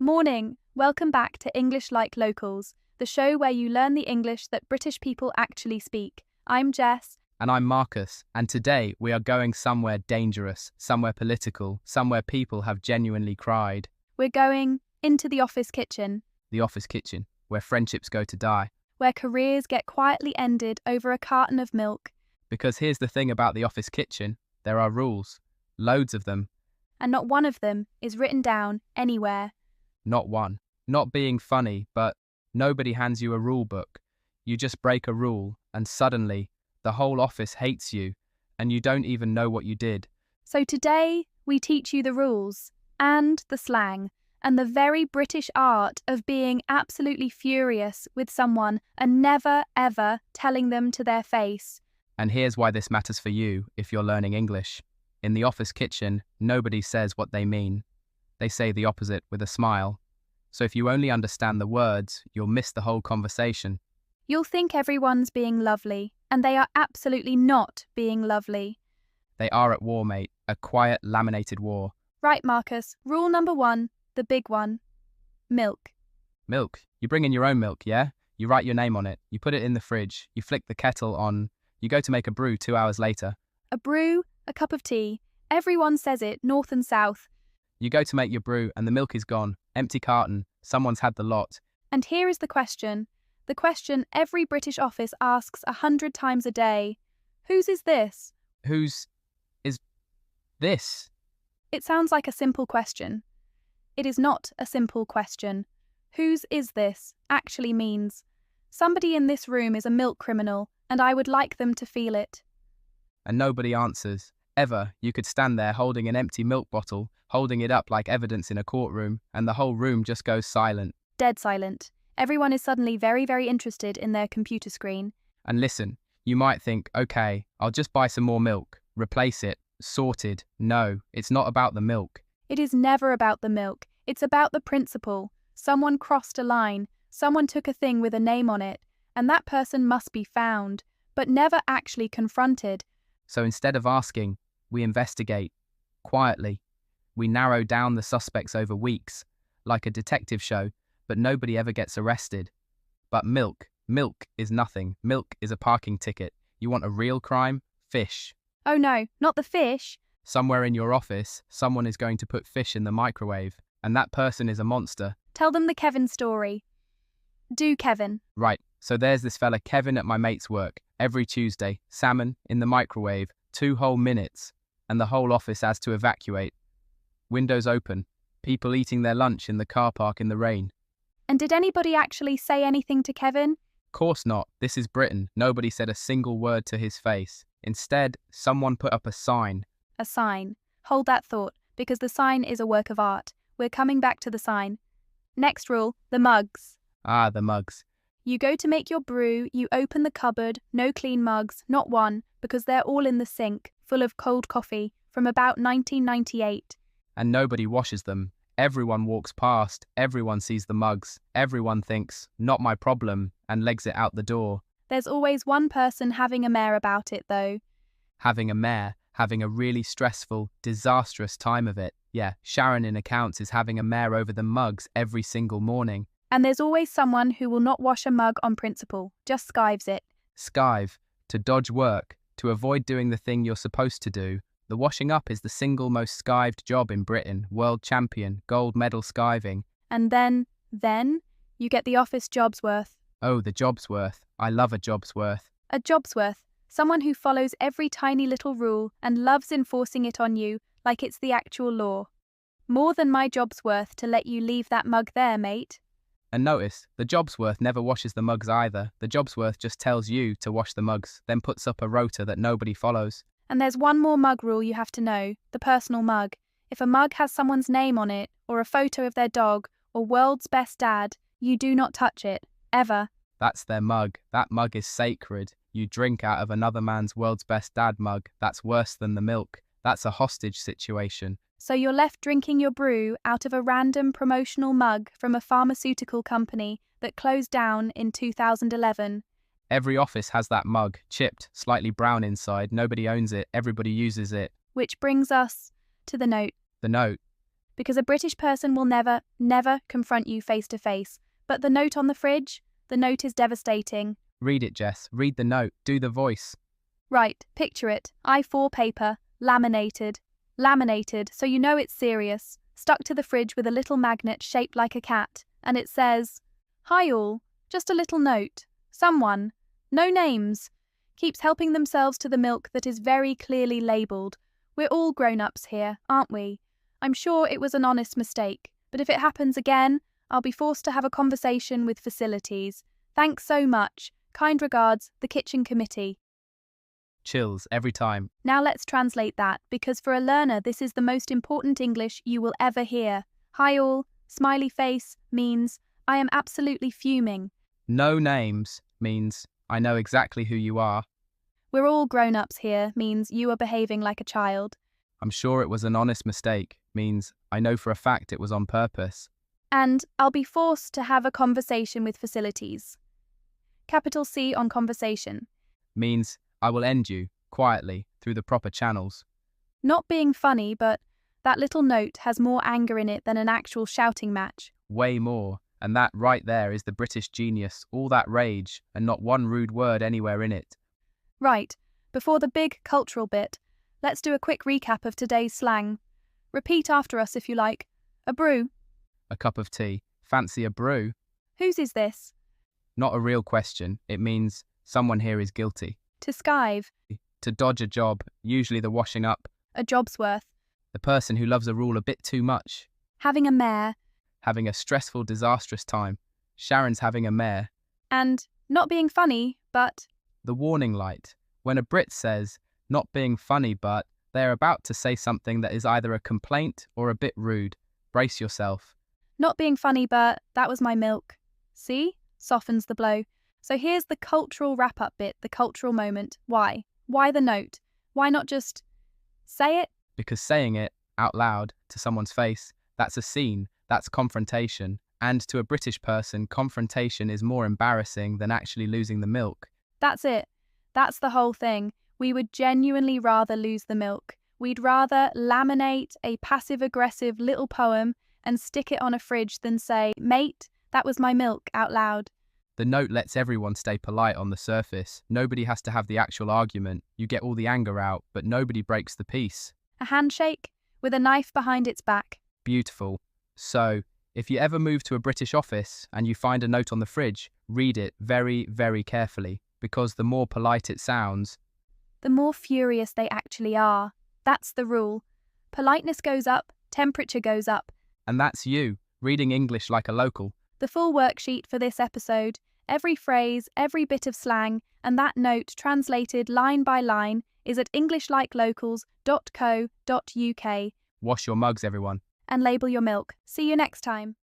Morning! Welcome back to English Like Locals, the show where you learn the English that British people actually speak. I'm Jess. And I'm Marcus, and today we are going somewhere dangerous, somewhere political, somewhere people have genuinely cried. We're going into the office kitchen, The office kitchen, where friendships go to die. where careers get quietly ended over a carton of milk, Because here's the thing about the office kitchen, there are rules, loads of them, and not one of them is written down anywhere. not one. Not being funny, but nobody hands you a rule book. You just break a rule, and suddenly, the whole office hates you, and you don't even know what you did. So today, we teach you the rules, and the slang, and the very British art of being absolutely furious with someone and never, ever telling them to their face. And here's why this matters for you if you're learning English. In the office kitchen, nobody says what they mean. They say the opposite with a smile. So if you only understand the words, you'll miss the whole conversation. You'll think everyone's being lovely, and they are absolutely not being lovely. They are at war, mate. A quiet, laminated war. Right, Marcus, rule number 1, the big one. Milk. Milk. You bring in your own milk, yeah? You write your name on it. You put it in the fridge. You flick the kettle on. You go to make a brew 2 hours later. A brew, a cup of tea. Everyone says it, north and south. You go to make your brew and the milk is gone. Empty carton. Someone's had the lot. And here is the question. The question every British office asks 100 times a day. Whose is this? Whose is this? It sounds like a simple question. It is not a simple question. Whose is this actually means somebody in this room is a milk criminal and I would like them to feel it. And nobody answers. Ever, you could stand there holding an empty milk bottle, holding it up like evidence in a courtroom, and the whole room just goes silent. Dead silent. Everyone is suddenly very, very interested in their computer screen. And listen, you might think, okay, I'll just buy some more milk, replace it, sorted. No, it's not about the milk. It is never about the milk. It's about the principle. Someone crossed a line. Someone took a thing with a name on it, and that person must be found, but never actually confronted. So instead of asking, we investigate. Quietly. We narrow down the suspects over weeks, like a detective show, but nobody ever gets arrested. But milk is nothing. Milk is a parking ticket. You want a real crime? Fish. Oh no, not the fish. Somewhere in your office, someone is going to put fish in the microwave, and that person is a monster. Tell them the Kevin story. Do Kevin. Right, so there's this fella Kevin at my mate's work. Every Tuesday, salmon in the microwave, 2 whole minutes, and the whole office has to evacuate. Windows open, people eating their lunch in the car park in the rain. And did anybody actually say anything to Kevin? Course not, this is Britain. Nobody said a single word to his face. Instead, someone put up a sign. A sign. Hold that thought, because the sign is a work of art. We're coming back to the sign. Next rule, the mugs. Ah, the mugs. You go to make your brew, you open the cupboard, no clean mugs, not one, because they're all in the sink, full of cold coffee, from about 1998. And nobody washes them. Everyone walks past, everyone sees the mugs, everyone thinks, not my problem, and legs it out the door. There's always one person having a mare about it, though. Having a mare, having a really stressful, disastrous time of it. Yeah, Sharon in accounts is having a mare over the mugs every single morning. And there's always someone who will not wash a mug on principle, just skives it. Skive, to dodge work, to avoid doing the thing you're supposed to do. The washing up is the single most skived job in Britain, world champion, gold medal skiving. And then, you get the office job's worth. Oh, the job's worth. I love a job's worth. A job's worth. Someone who follows every tiny little rule and loves enforcing it on you like it's the actual law. More than my job's worth to let you leave that mug there, mate. And notice, the job's worth never washes the mugs either. The job's worth just tells you to wash the mugs, then puts up a rota that nobody follows. And there's one more mug rule you have to know, the personal mug. If a mug has someone's name on it, or a photo of their dog, or world's best dad, you do not touch it. Ever. That's their mug. That mug is sacred. You drink out of another man's world's best dad mug. That's worse than the milk. That's a hostage situation. So you're left drinking your brew out of a random promotional mug from a pharmaceutical company that closed down in 2011. Every office has that mug, chipped, slightly brown inside. Nobody owns it. Everybody uses it. Which brings us to the note. The note. because a British person will never, never confront you face to face. But the note on the fridge? The note is devastating. Read it, Jess. Read the note. Do the voice. Right, picture it. I4 paper, laminated. Laminated, so you know it's serious. Stuck to the fridge with a little magnet shaped like a cat. And it says, "Hi all, just a little note. Someone, no names, keeps helping themselves to the milk that is very clearly labelled. We're all grown-ups here, aren't we? I'm sure it was an honest mistake, but if it happens again, I'll be forced to have a conversation with facilities. Thanks so much. Kind regards, the kitchen committee." Chills every time. Now let's translate that, because for a learner this is the most important English you will ever hear. Hi all, smiley face, means I am absolutely fuming. No names means I know exactly who you are. We're all grown-ups here means you are behaving like a child. I'm sure it was an honest mistake means I know for a fact it was on purpose. And I'll be forced to have a conversation with facilities. Capital C on conversation. Means I will end you, quietly, through the proper channels. Not being funny, but that little note has more anger in it than an actual shouting match. Way more. And that right there is the British genius, all that rage, and not one rude word anywhere in it. Right, before the big cultural bit, let's do a quick recap of today's slang. Repeat after us if you like. A brew. A cup of tea. Fancy a brew? Whose is this? Not a real question. It means someone here is guilty. To skive. To dodge a job, usually the washing up. A job's worth. The person who loves a rule a bit too much. Having a mare. Having a stressful, disastrous time. Sharon's having a mare. And not being funny, but The warning light. When a Brit says, not being funny but, they are about to say something that is either a complaint or a bit rude. Brace yourself. not being funny, but that was my milk. See? Softens the blow. So here's the cultural wrap-up bit, the cultural moment. Why? Why the note? Why not just say it? Because saying it out loud to someone's face, that's a scene, that's confrontation. And to a British person, confrontation is more embarrassing than actually losing the milk. That's it. That's the whole thing. We would genuinely rather lose the milk. We'd rather laminate a passive-aggressive little poem and stick it on a fridge than say, "Mate, that was my milk," out loud. The note lets everyone stay polite on the surface. Nobody has to have the actual argument. You get all the anger out, but nobody breaks the peace. A handshake with a knife behind its back. Beautiful. So, if you ever move to a British office and you find a note on the fridge, read it very, very carefully, because the more polite it sounds, the more furious they actually are. That's the rule. Politeness goes up, temperature goes up. and that's you, reading English like a local. The full worksheet for this episode, every phrase, every bit of slang, and that note translated line by line is at englishlikeLocals.co.uk. Wash your mugs, everyone. And label your milk. See you next time.